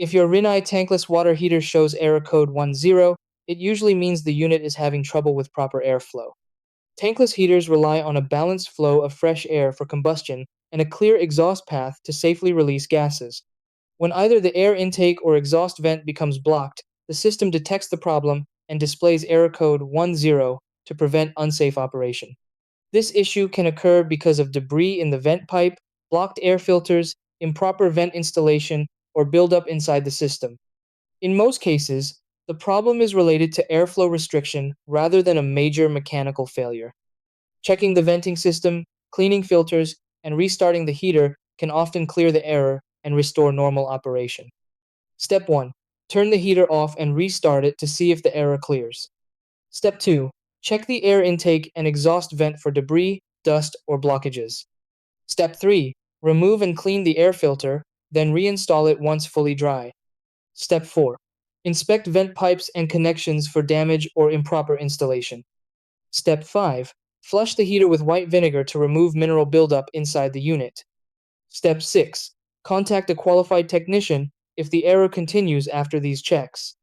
If your Rinnai Tankless water heater shows error code 10, it usually means the unit is having trouble with proper airflow. Tankless heaters rely on a balanced flow of fresh air for combustion and a clear exhaust path to safely release gases. When either the air intake or exhaust vent becomes blocked, the system detects the problem and displays error code 10 to prevent unsafe operation. This issue can occur because of debris in the vent pipe, blocked air filters, improper vent installation, or buildup inside the system. In most cases, the problem is related to airflow restriction rather than a major mechanical failure. Checking the venting system, cleaning filters, and restarting the heater can often clear the error and restore normal operation. Step 1. Turn the heater off and restart it to see if the error clears. Step 2. Check the air intake and exhaust vent for debris, dust, or blockages. Step 3. Remove and clean the air filter, then reinstall it once fully dry. Step 4. Inspect vent pipes and connections for damage or improper installation. Step 5. Flush the heater with white vinegar to remove mineral buildup inside the unit. Step 6. Contact a qualified technician if the error continues after these checks.